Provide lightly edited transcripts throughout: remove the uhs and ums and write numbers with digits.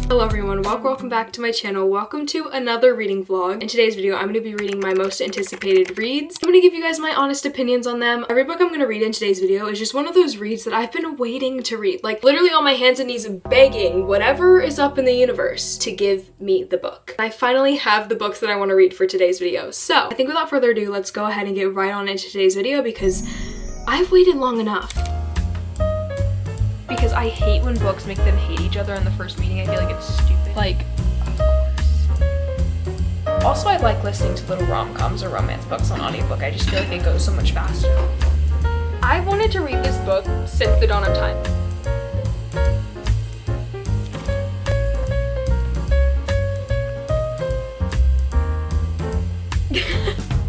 Hello everyone, welcome back to my channel. Welcome to another reading vlog. In today's video, I'm going to be reading my most anticipated reads. I'm going to give you guys my honest opinions on them. Every book I'm going to read in today's video is just one of those reads that I've been waiting to read. Like literally on my hands and knees begging whatever is up in the universe to give me the book. I finally have the books that I want to read for today's video. So I think without further ado, let's go ahead and get right on into today's video because I've waited long enough. Because I hate when books make them hate each other in the first meeting. I feel like it's stupid. Like, of course. Also, I like listening to little rom-coms or romance books on audiobook. I just feel like it goes so much faster. I've wanted to read this book since the dawn of time.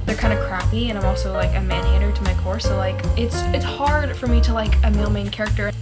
They're kind of crappy, and I'm also like a man-hater to my core, so like it's hard for me to like a male main character.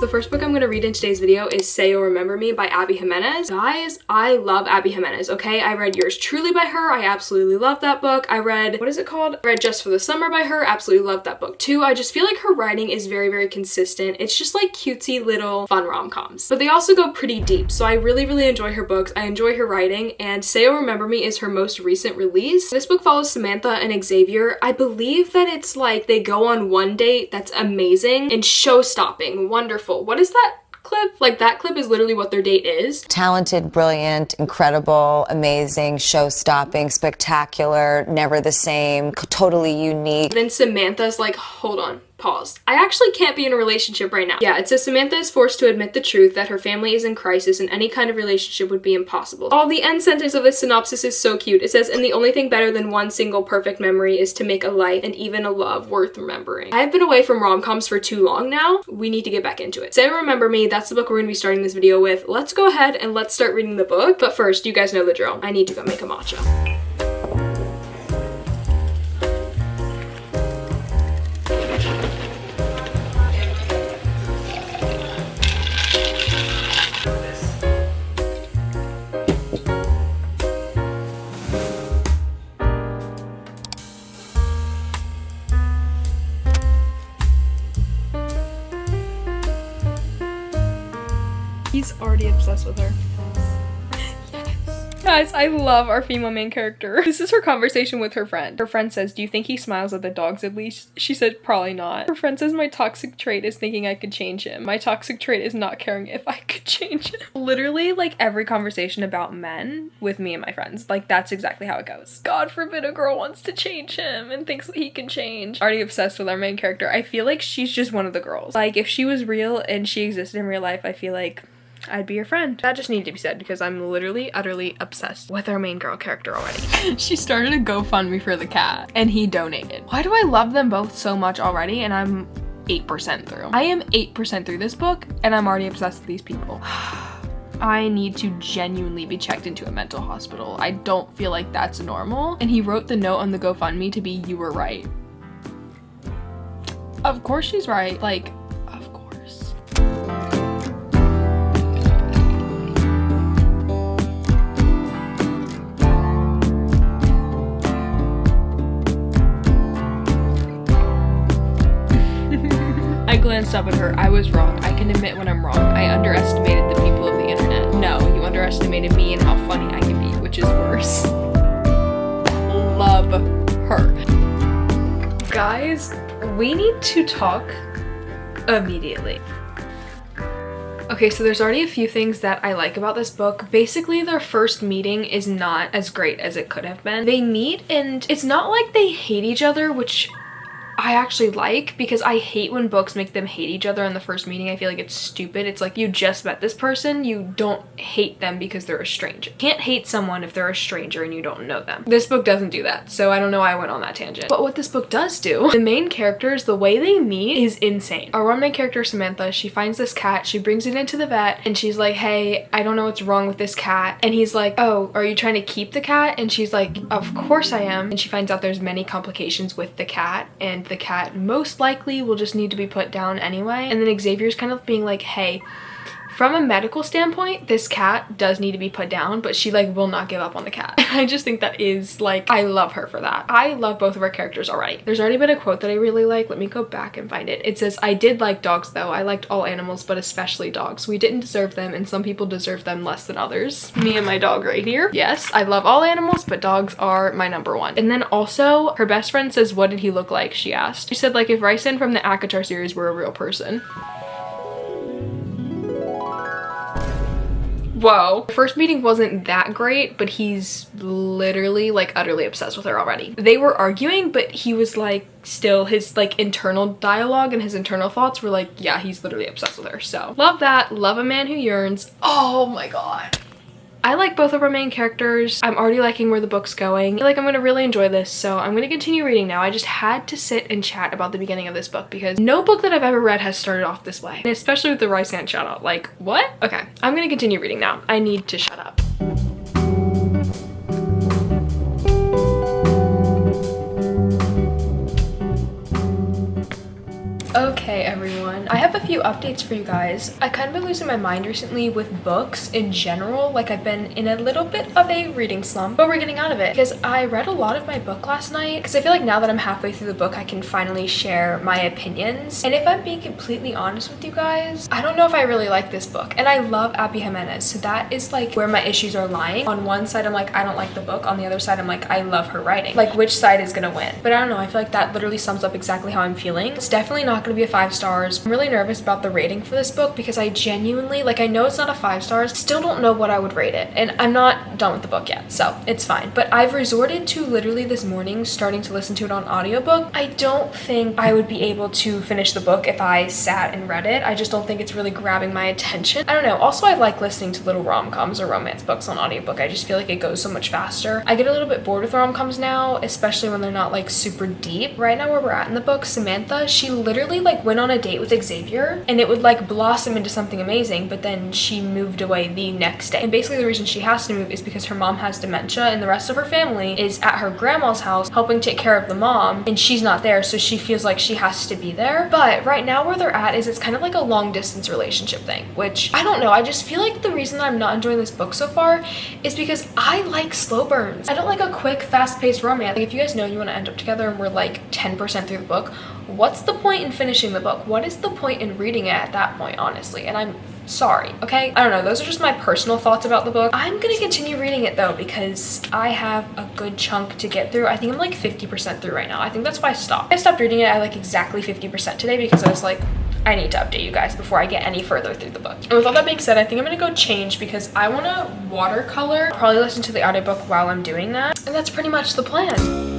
The first book I'm going to read in today's video is Say You'll Remember Me by Abby Jimenez. Guys, I love Abby Jimenez, okay? I read Yours Truly by her. I absolutely love that book. I read, what is it called? I read Just for the Summer by her. Absolutely love that book too. I just feel like her writing is very, very consistent. It's just like cutesy little fun rom-coms. But they also go pretty deep, so I really, really enjoy her books. I enjoy her writing, and Say You'll Remember Me is her most recent release. This book follows Samantha and Xavier. I believe that it's like they go on one date that's amazing and show-stopping, wonderful. What is that clip? Like that clip is literally what their date is. Talented, brilliant, incredible, amazing, show-stopping, spectacular, never the same, totally unique. Then Samantha's like, hold on. Pause. I actually can't be in a relationship right now. Yeah, it says Samantha is forced to admit the truth that her family is in crisis and any kind of relationship would be impossible. Oh, the end sentence of this synopsis is so cute. It says, and the only thing better than one single perfect memory is to make a life and even a love worth remembering. I've been away from rom-coms for too long now. We need to get back into it. Say Remember Me, that's the book we're going to be starting this video with. Let's go ahead and let's start reading the book. But first, you guys know the drill. I need to go make a matcha. He's already obsessed with her. Yes. Guys, I love our female main character. This is her conversation with her friend. Her friend says, do you think he smiles at the dogs at least? She said, probably not. Her friend says, my toxic trait is thinking I could change him. My toxic trait is not caring if I could change him. Literally, like every conversation about men with me and my friends, like that's exactly how it goes. God forbid a girl wants to change him and thinks that he can change. Already obsessed with our main character. I feel like she's just one of the girls. Like if she was real and she existed in real life, I feel like I'd be your friend. That just needed to be said because I'm literally, utterly obsessed with our main girl character already. She started a GoFundMe for the cat and he donated. Why do I love them both so much already and I'm 8% through? I am 8% through this book and I'm already obsessed with these people. I need to genuinely be checked into a mental hospital. I don't feel like that's normal. And he wrote the note on the GoFundMe to be, you were right. Of course she's right. Like, of course. I glanced up at her. I was wrong. I can admit when I'm wrong. I underestimated the people of the internet. No, you underestimated me and how funny I can be, which is worse. Love her. Guys, we need to talk immediately. Okay, so there's already a few things that I like about this book. Basically, their first meeting is not as great as it could have been. They meet and it's not like they hate each other, which I actually like because I hate when books make them hate each other in the first meeting. I feel like it's stupid. It's like you just met this person, you don't hate them because they're a stranger. You can't hate someone if they're a stranger and you don't know them. This book doesn't do that, so I don't know why I went on that tangent. But what this book does do, the main characters, the way they meet is insane. Our one main character, Samantha, she finds this cat, she brings it into the vet, and she's like, hey, I don't know what's wrong with this cat. And he's like, oh, are you trying to keep the cat? And she's like, of course I am. And she finds out there's many complications with the cat, and the cat most likely will just need to be put down anyway. And then Xavier's kind of being like, hey, From a medical standpoint, this cat does need to be put down, but she like will not give up on the cat. I just think that is like, I love her for that. I love both of our characters already. There's already been a quote that I really like. Let me go back and find it. It says, "I did like dogs though. I liked all animals, but especially dogs. We didn't deserve them, and some people deserve them less than others." Me and my dog right here. Yes, I love all animals, but dogs are my number one. And then also, her best friend says, "What did he look like?" She asked. She said, like, if Ryzen from the Akatar series were a real person. Whoa. The first meeting wasn't that great, but he's literally like utterly obsessed with her already. They were arguing, but he was like, still his like internal dialogue and his internal thoughts were like, yeah, he's literally obsessed with her. So love that. Love a man who yearns. Oh my god. I like both of our main characters. I'm already liking where the book's going. I feel like I'm gonna really enjoy this, so I'm gonna continue reading now. I just had to sit and chat about the beginning of this book because no book that I've ever read has started off this way. And especially with the Rysand shout out. Like, what? Okay, I'm gonna continue reading now. I need to shut up. Okay everyone, I have a few updates for you guys. I kind of been losing my mind recently with books in general. Like I've been in a little bit of a reading slump, but we're getting out of it because I read a lot of my book last night because I feel like now that I'm halfway through the book, I can finally share my opinions. And if I'm being completely honest with you guys, I don't know if I really like this book. And I love Abby Jimenez, so that is like where my issues are lying. On one side, I'm like, I don't like the book. On the other side, I'm like, I love her writing. Like which side is gonna win? But I don't know, I feel like that literally sums up exactly how I'm feeling. It's definitely not gonna be a 5 stars. I'm really nervous about the rating for this book because I genuinely, like I know it's not a 5 stars, still don't know what I would rate it. And I'm not done with the book yet, so it's fine. But I've resorted to literally this morning starting to listen to it on audiobook. I don't think I would be able to finish the book if I sat and read it. I just don't think it's really grabbing my attention. I don't know. Also, I like listening to little rom-coms or romance books on audiobook. I just feel like it goes so much faster. I get a little bit bored with rom-coms now, especially when they're not like super deep. Right now where we're at in the book, Samantha, she literally like went on a date with Xavier and it would like blossom into something amazing, but then she moved away the next day. And basically the reason she has to move is because her mom has dementia and the rest of her family is at her grandma's house helping take care of the mom, and she's not there, so she feels like she has to be there. But right now where they're at is it's kind of like a long distance relationship thing, which I don't know. I just feel like the reason that I'm not enjoying this book so far is because I like slow burns. I don't like a quick fast-paced romance. Like if you guys know you want to end up together and we're like 10% through the book, what's the point in finishing the book? What is the point in reading it at that point, honestly? And I'm sorry, okay? I don't know, those are just my personal thoughts about the book. I'm gonna continue reading it though because I have a good chunk to get through. I think I'm like 50% through right now. I think that's why I stopped. I stopped reading it at like exactly 50% today because I was like, I need to update you guys before I get any further through the book. And with all that being said, I think I'm gonna go change because I wanna watercolor. I'll probably listen to the audiobook while I'm doing that. And that's pretty much the plan.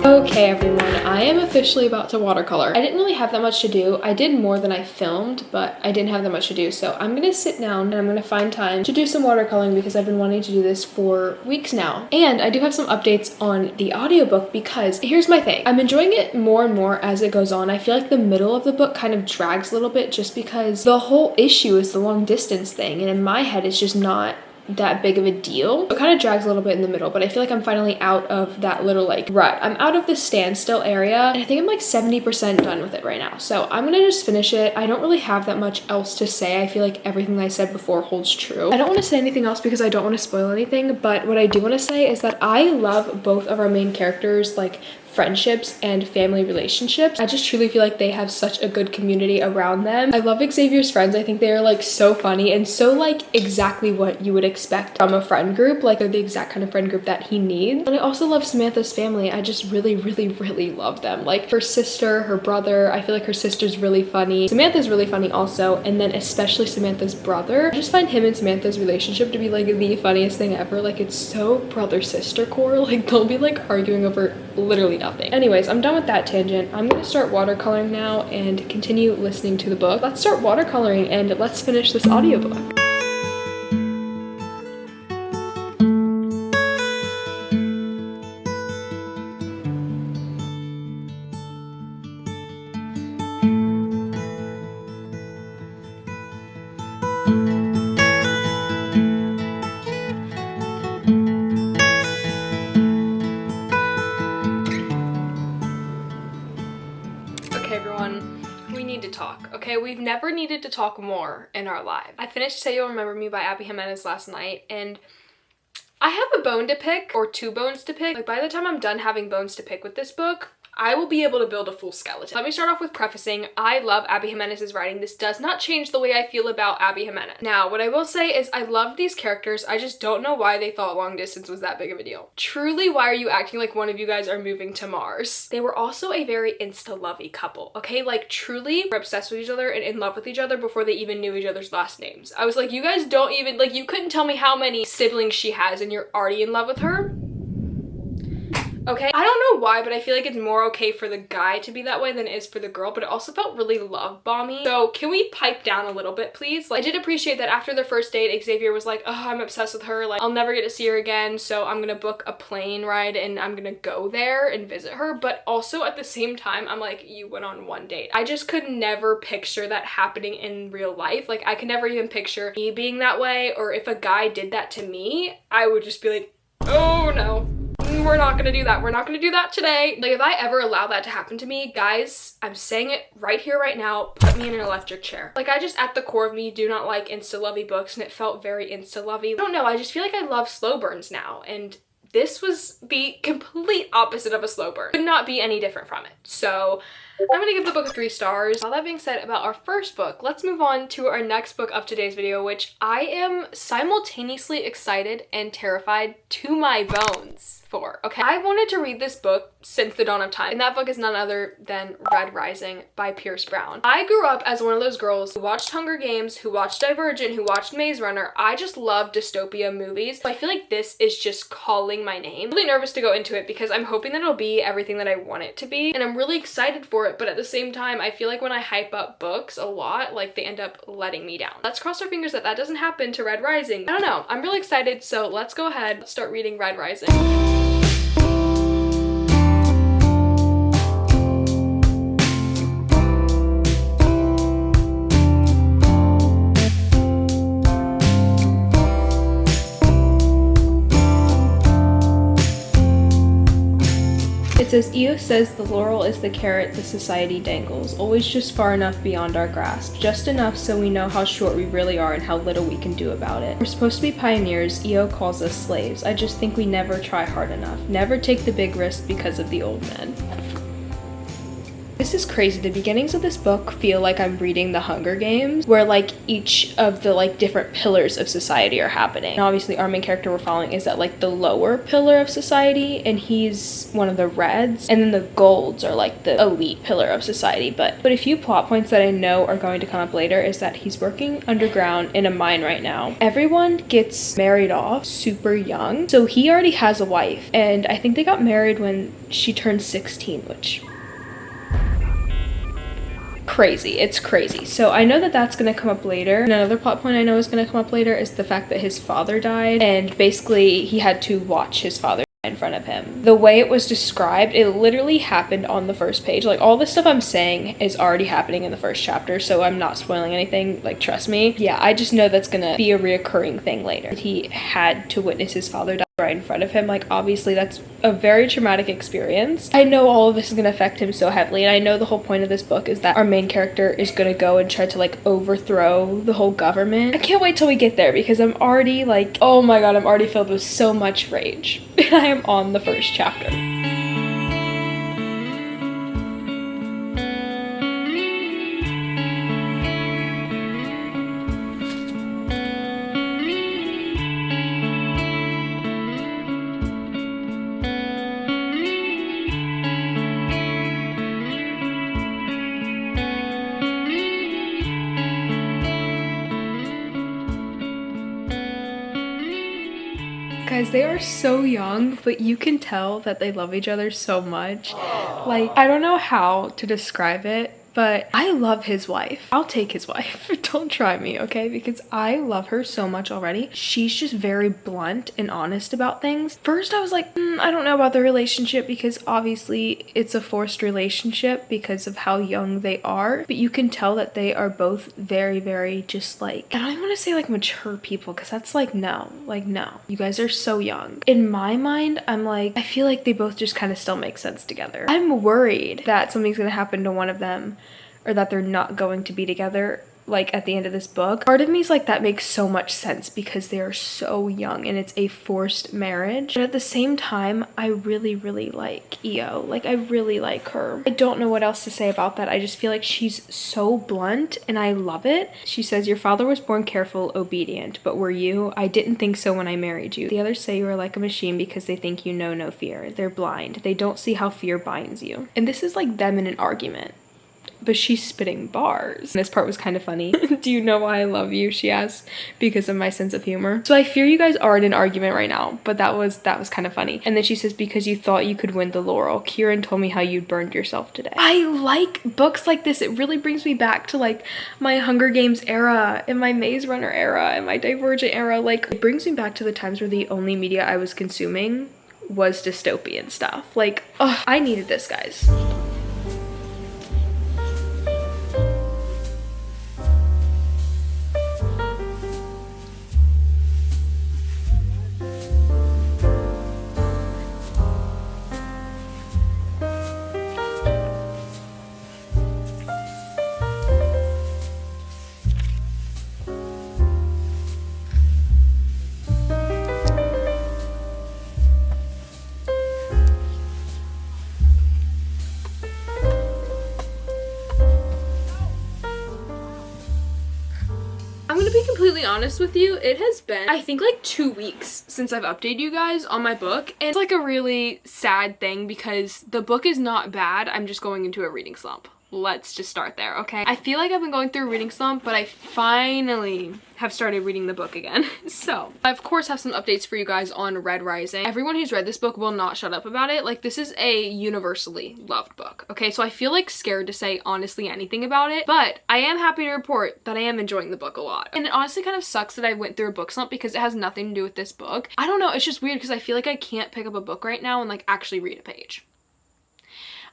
Okay everyone, I am officially about to watercolor. I didn't really have that much to do. I did more than I filmed, but I didn't have that much to do. So I'm gonna sit down and I'm gonna find time to do some watercoloring because I've been wanting to do this for weeks now. And I do have some updates on the audiobook because here's my thing. I'm enjoying it more and more as it goes on. I feel like the middle of the book kind of drags a little bit just because the whole issue is the long distance thing. And in my head, it's just not that big of a deal. It kind of drags a little bit in the middle, but I feel like I'm finally out of that little like rut. I'm out of the standstill area and I think I'm like 70% done with it right now. So I'm gonna just finish it. I don't really have that much else to say. I feel like everything I said before holds true. I don't want to say anything else because I don't want to spoil anything, but what I do want to say is that I love both of our main characters, like friendships and family relationships. I just truly feel like they have such a good community around them. I love Xavier's friends. I think they are like so funny and so like exactly what you would expect from a friend group. Like they're the exact kind of friend group that he needs. And I also love Samantha's family. I just really love them. Like her sister, her brother. I feel like her sister's really funny. Samantha's really funny also. And then especially Samantha's brother. I just find him and Samantha's relationship to be like the funniest thing ever. Like it's so brother-sister core. Like they'll be like arguing over literally nothing. Anyways, I'm done with that tangent. I'm gonna start watercoloring now and continue listening to the book. Let's start watercoloring and let's finish this audiobook. Okay, we've never needed to talk more in our lives. I finished Say You'll Remember Me by Abby Jimenez last night, and I have a bone to pick, or 2 bones to pick. Like, by the time I'm done having bones to pick with this book, I will be able to build a full skeleton. Let me start off with prefacing. I love Abby Jimenez's writing. This does not change the way I feel about Abby Jimenez. Now, what I will say is I love these characters. I just don't know why they thought long distance was that big of a deal. Truly, why are you acting like one of you guys are moving to Mars? They were also a very insta-lovey couple, okay? Like, truly were obsessed with each other and in love with each other before they even knew each other's last names. I was like, you guys don't even, like, you couldn't tell me how many siblings she has and you're already in love with her? Okay, I don't know why, but I feel like it's more okay for the guy to be that way than it is for the girl, but it also felt really love bomby. So can we pipe down a little bit, please? Like, I did appreciate that after their first date, Xavier was like, oh, I'm obsessed with her. Like, I'll never get to see her again, so I'm gonna book a plane ride and I'm gonna go there and visit her. But also at the same time, I'm like, you went on 1 date. I just could never picture that happening in real life. Like, I could never even picture me being that way, or if a guy did that to me, I would just be like, oh no. We're not gonna do that. We're not gonna do that today. Like, if I ever allow that to happen to me, guys, I'm saying it right here, right now, put me in an electric chair. Like, I just, at the core of me, do not like insta-lovey books, and it felt very insta-lovey. I don't know, I just feel like I love slow burns now, and this was the complete opposite of a slow burn. Could not be any different from it. So I'm gonna give the book 3 stars. All that being said about our first book, let's move on to our next book of today's video, which I am simultaneously excited and terrified to my bones for. Okay, I wanted to read this book since the dawn of time, and that book is none other than Red Rising by Pierce Brown. I grew up as one of those girls who watched Hunger Games, who watched Divergent, who watched Maze Runner. I just love dystopia movies. So I feel like this is just calling my name. I'm really nervous to go into it because I'm hoping that it'll be everything that I want it to be, and I'm really excited for it, but at the same time, I feel like when I hype up books a lot, like, they end up letting me down. Let's cross our fingers that that doesn't happen to Red Rising. I don't know. I'm really excited, so let's go ahead. Let's start reading Red Rising. It says, Io says the laurel is the carrot the society dangles, always just far enough beyond our grasp, just enough so we know how short we really are and how little we can do about it. We're supposed to be pioneers, Io calls us slaves. I just think we never try hard enough, never take the big risk because of the old men. This is crazy. The beginnings of this book feel like I'm reading the Hunger Games, where like each of the like different pillars of society are happening. And obviously our main character we're following is at like the lower pillar of society, and he's one of the reds, and then the golds are like the elite pillar of society. But a few plot points that I know are going to come up later is that he's working underground in a mine right now. Everyone gets married off super young, so he already has a wife, and I think they got married when she turned 16, which crazy. It's crazy. So I know that that's gonna come up later. And another plot point I know is gonna come up later is the fact that his father died, and basically he had to watch his father in front of him. The way it was described, it literally happened on the first page. Like, all this stuff I'm saying is already happening in the first chapter, so I'm not spoiling anything, like, trust me. Yeah, I just know that's gonna be a reoccurring thing later. He had to witness his father die right in front of him. Like, obviously that's a very traumatic experience. I know all of this is gonna affect him so heavily, and I know the whole point of this book is that our main character is gonna go and try to like overthrow the whole government. I can't wait till we get there because I'm already like, oh my god, I'm already filled with so much rage. And I am on the first chapter. Guys, they are so young, but you can tell that they love each other so much. Like, I don't know how to describe it, but I love his wife. I'll take his wife. Don't try me, okay? Because I love her so much already. She's just very blunt and honest about things. First, I was like, I don't know about the relationship because obviously it's a forced relationship because of how young they are. But you can tell that they are both very, very just like, I don't even want to say like mature people because that's like, no. Like, no. You guys are so young. In my mind, I'm like, I feel like they both just kind of still make sense together. I'm worried that something's going to happen to one of them or that they're not going to be together, like at the end of this book. Part of me is like, that makes so much sense because they are so young and it's a forced marriage. But at the same time, I really like Io. Like, I really like her. I don't know what else to say about that. I just feel like she's so blunt and I love it. She says, your father was born careful, obedient, but were you? I didn't think so when I married you. The others say you are like a machine because they think you know no fear. They're blind. They don't see how fear binds you. And this is like them in an argument. But she's spitting bars. This part was kind of funny. Do you know why I love you? She asked, because of my sense of humor. So I fear you guys are in an argument right now, but that was kind of funny. And then she says, because you thought you could win the laurel. Kieran told me how you'd burned yourself today. I like books like this. It really brings me back to like my Hunger Games era and my Maze Runner era and my Divergent era. Like, it brings me back to the times where the only media I was consuming was dystopian stuff. Like, oh, I needed this, guys. I'm gonna be completely honest with you, it has been, I think, like 2 weeks since I've updated you guys on my book, and it's like a really sad thing because the book is not bad, I'm just going into a reading slump. Let's just start there, okay? I feel like I've been going through a reading slump, but I finally have started reading the book again. So, I of course have some updates for you guys on Red Rising. Everyone who's read this book will not shut up about it. Like, this is a universally loved book, okay? So I feel like scared to say honestly anything about it, but I am happy to report that I am enjoying the book a lot. And it honestly kind of sucks that I went through a book slump because it has nothing to do with this book. I don't know, it's just weird because I feel like I can't pick up a book right now and like actually read a page.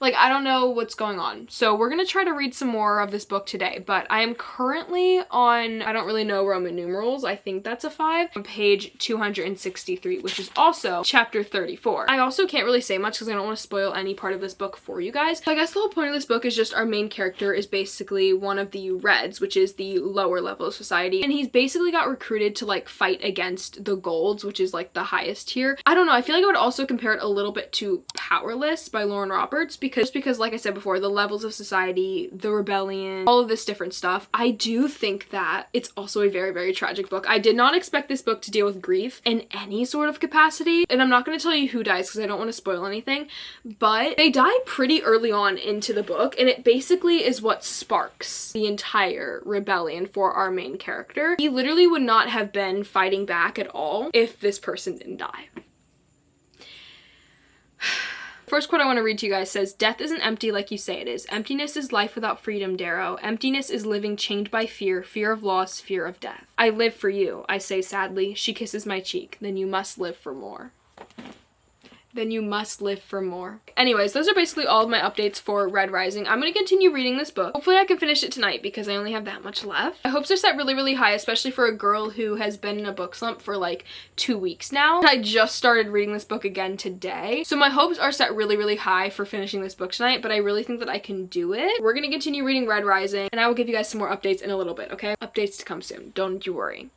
Like, I don't know what's going on. So we're gonna try to read some more of this book today, but I am currently on, I don't really know Roman numerals, I think that's a 5, on page 263, which is also chapter 34. I also can't really say much because I don't want to spoil any part of this book for you guys. So I guess the whole point of this book is just our main character is basically one of the Reds, which is the lower level of society, and he's basically got recruited to like fight against the Golds, which is like the highest tier. I don't know, I feel like I would also compare it a little bit to Powerless by Lauren Roberts, because like I said before, the levels of society, the rebellion, all of this different stuff. I do think that it's also a very tragic book. I did not expect this book to deal with grief in any sort of capacity, and I'm not going to tell you who dies because I don't want to spoil anything, but they die pretty early on into the book, and it basically is what sparks the entire rebellion for our main character. He literally would not have been fighting back at all if this person didn't die. First quote I want to read to you guys says, death isn't empty like you say it is. Emptiness is life without freedom, Darrow. Emptiness is living chained by fear, fear of loss, fear of death. I live for you, I say sadly. She kisses my cheek. Then you must live for more. Then you must live for more. Anyways, those are basically all of my updates for Red Rising. I'm going to continue reading this book. Hopefully I can finish it tonight because I only have that much left. My hopes are set really high, especially for a girl who has been in a book slump for like 2 weeks now. I just started reading this book again today. So my hopes are set really high for finishing this book tonight, but I really think that I can do it. We're going to continue reading Red Rising, and I will give you guys some more updates in a little bit, okay? Updates to come soon. Don't you worry.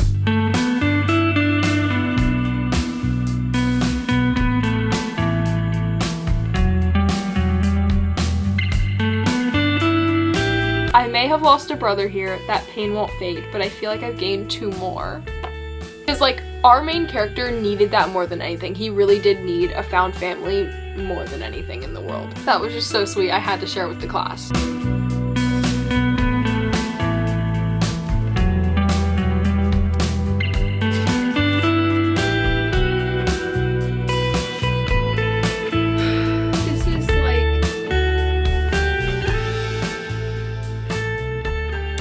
I may have lost a brother here, that pain won't fade, but I feel like I've gained 2 more. Because, like, our main character needed that more than anything. He really did need a found family more than anything in the world. That was just so sweet. I had to share it with the class.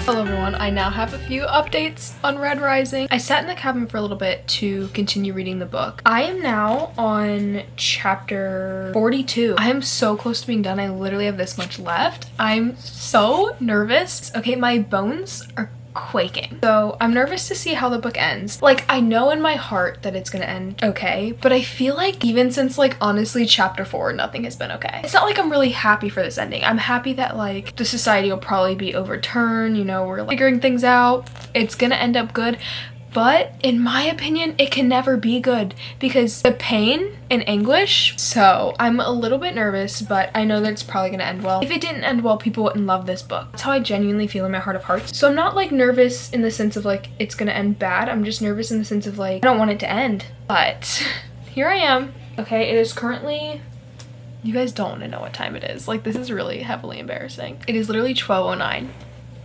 Hello everyone, I now have a few updates on Red Rising. I sat in the cabin for a little bit to continue reading the book. I am now on chapter 42. I am so close to being done. I literally have this much left. I'm so nervous. Okay, my bones are quaking. So I'm nervous to see how the book ends. Like, I know in my heart that it's gonna end okay, but I feel like even since like honestly chapter 4, nothing has been okay. It's not like I'm really happy for this ending. I'm happy that like the society will probably be overturned, you know, we're like figuring things out. It's gonna end up good. But in my opinion, it can never be good because the pain and anguish. So I'm a little bit nervous, but I know that it's probably gonna end well. If it didn't end well, people wouldn't love this book. That's how I genuinely feel in my heart of hearts. So I'm not like nervous in the sense of like it's gonna end bad. I'm just nervous in the sense of like I don't want it to end. But here I am. Okay, it is currently, you guys don't want to know what time it is. Like, this is really heavily embarrassing. It is literally 12:09.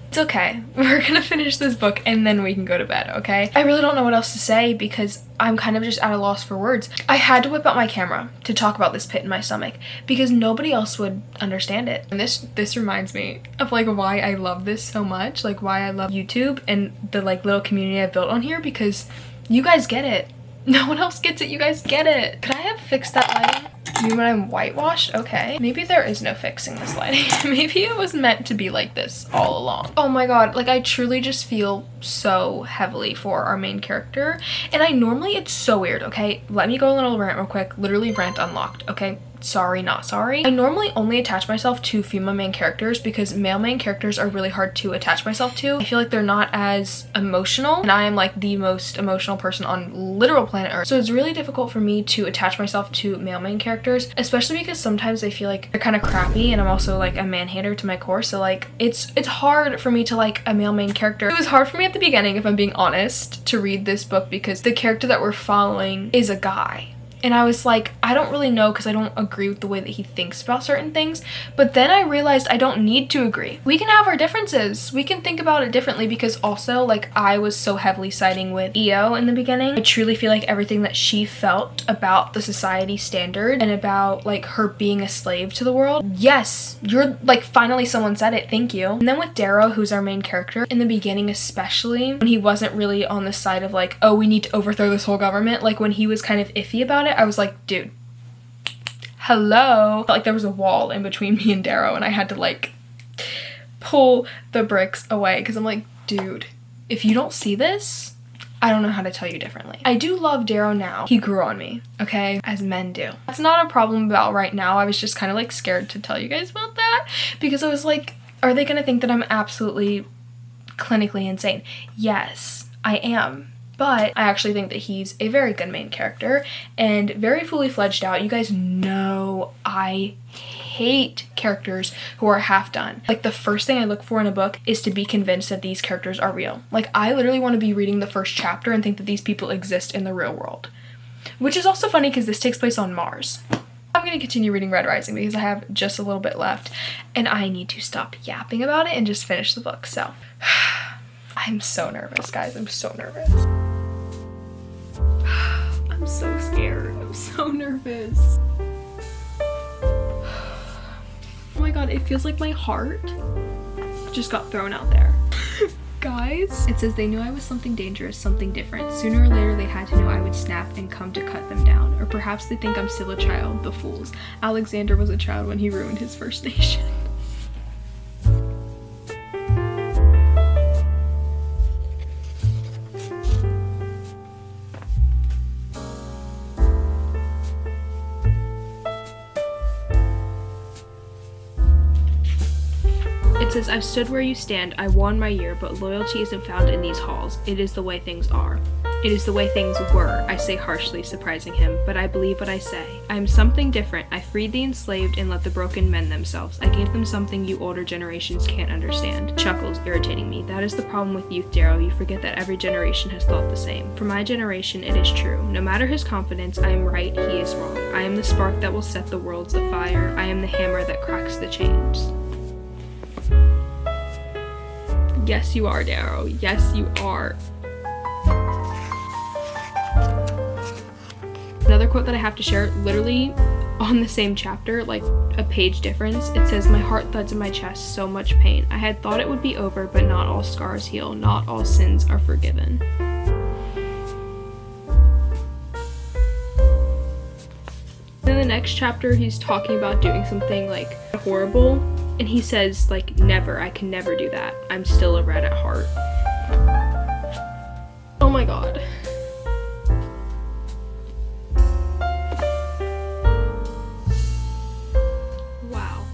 It's okay. We're gonna finish this book and then we can go to bed, okay? I really don't know what else to say because I'm kind of just at a loss for words. I had to whip out my camera to talk about this pit in my stomach because nobody else would understand it. And this reminds me of like why I love this so much, like why I love YouTube and the like little community I built on here, because you guys get it. No one else gets it. You guys get it. Could I have fixed that lighting? You mean when I'm whitewashed? Okay. Maybe there is no fixing this lighting. Maybe it was meant to be like this all along. Oh my god, like I truly just feel so heavily for our main character. And I normally, it's so weird, okay? Let me go a little rant real quick. Literally rant unlocked, okay? Sorry, not sorry. I normally only attach myself to female main characters because male main characters are really hard to attach myself to. I feel like they're not as emotional, and I am like the most emotional person on literal planet Earth. So it's really difficult for me to attach myself to male main characters, especially because sometimes I feel like they're kind of crappy, and I'm also like a man-hater to my core. So like it's hard for me to like a male main character. It was hard for me at the beginning, if I'm being honest, to read this book because the character that we're following is a guy. And I was like, I don't really know because I don't agree with the way that he thinks about certain things. But then I realized I don't need to agree. We can have our differences. We can think about it differently because also like I was so heavily siding with EO in the beginning. I truly feel like everything that she felt about the society standard and about like her being a slave to the world. Yes, you're like finally someone said it. Thank you. And then with Darrow, who's our main character, in the beginning especially, when he wasn't really on the side of like, oh, we need to overthrow this whole government. Like when he was kind of iffy about it, I was like, dude, hello. Like there was a wall in between me and Darrow and I had to like pull the bricks away because I'm like, dude, if you don't see this, I don't know how to tell you differently. I do love Darrow now. He grew on me, okay? As men do. That's not a problem about right now. I was just kind of like scared to tell you guys about that because I was like, are they gonna think that I'm absolutely clinically insane? Yes, I am. But I actually think that he's a very good main character and very fully fledged out. You guys know I hate characters who are half done. Like the first thing I look for in a book is to be convinced that these characters are real. Like I literally want to be reading the first chapter and think that these people exist in the real world. Which is also funny because this takes place on Mars. I'm going to continue reading Red Rising because I have just a little bit left and I need to stop yapping about it and just finish the book. So I'm so nervous, guys. I'm so nervous. I'm so scared. I'm so nervous. Oh my god, it feels like my heart just got thrown out there. Guys, it says they knew I was something dangerous, something different. Sooner or later they had to know I would snap and come to cut them down. Or perhaps they think I'm still a child, the fools. Alexander was a child when he ruined his First Nation. It says, I've stood where you stand, I won my year, but loyalty isn't found in these halls. It is the way things are. It is the way things were, I say harshly, surprising him, but I believe what I say. I am something different. I freed the enslaved and let the broken mend themselves. I gave them something you older generations can't understand. Chuckles, irritating me. That is the problem with youth, Darrow. You forget that every generation has thought the same. For my generation, it is true. No matter his confidence, I am right, he is wrong. I am the spark that will set the worlds afire. I am the hammer that cracks the chains. Yes, you are, Darrow. Yes, you are. Another quote that I have to share, literally on the same chapter, like a page difference, it says, my heart thuds in my chest, so much pain. I had thought it would be over, but not all scars heal, not all sins are forgiven. In the next chapter, he's talking about doing something like horrible. And he says, like, never, I can never do that. I'm still a red at heart. my god. Wow.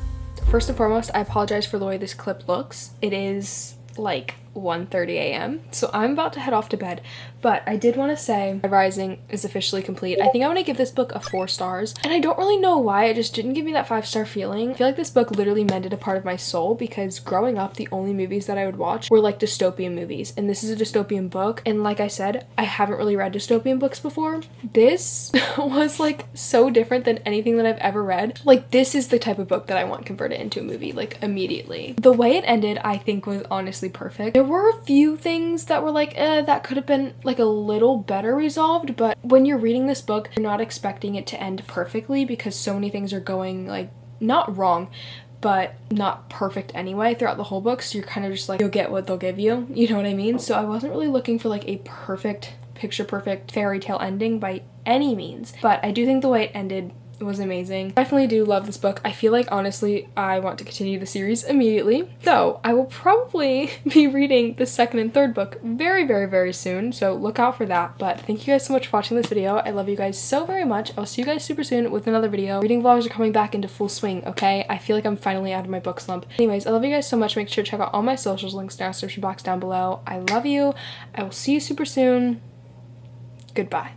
First and foremost, I apologize for the way this clip looks. It is like 1:30 a.m. so I'm about to head off to bed, but I did want to say my Rising is officially complete. I think I want to give this book a 4 stars, and I don't really know why. It just didn't give me that 5-star feeling. I feel like this book literally mended a part of my soul, because growing up the only movies that I would watch were like dystopian movies, and this is a dystopian book, and like I said, I haven't really read dystopian books before. This was like so different than anything that I've ever read. Like, this is the type of book that I want converted into a movie, like immediately. The way it ended, I think, was honestly perfect. There were a few things that were like, that could have been like a little better resolved, but when you're reading this book, you're not expecting it to end perfectly, because so many things are going like, not wrong, but not perfect anyway throughout the whole book, so you're kind of just like, you'll get what they'll give you, you know what I mean? So I wasn't really looking for like a perfect, picture perfect fairy tale ending by any means, but I do think the way it ended was amazing. Definitely do love this book. I feel like, honestly, I want to continue the series immediately. So I will probably be reading the 2nd and 3rd book very, very, very soon. So look out for that. But thank you guys so much for watching this video. I love you guys so very much. I'll see you guys super soon with another video. Reading vlogs are coming back into full swing, okay? I feel like I'm finally out of my book slump. Anyways, I love you guys so much. Make sure to check out all my socials, links in our description box down below. I love you. I will see you super soon. Goodbye.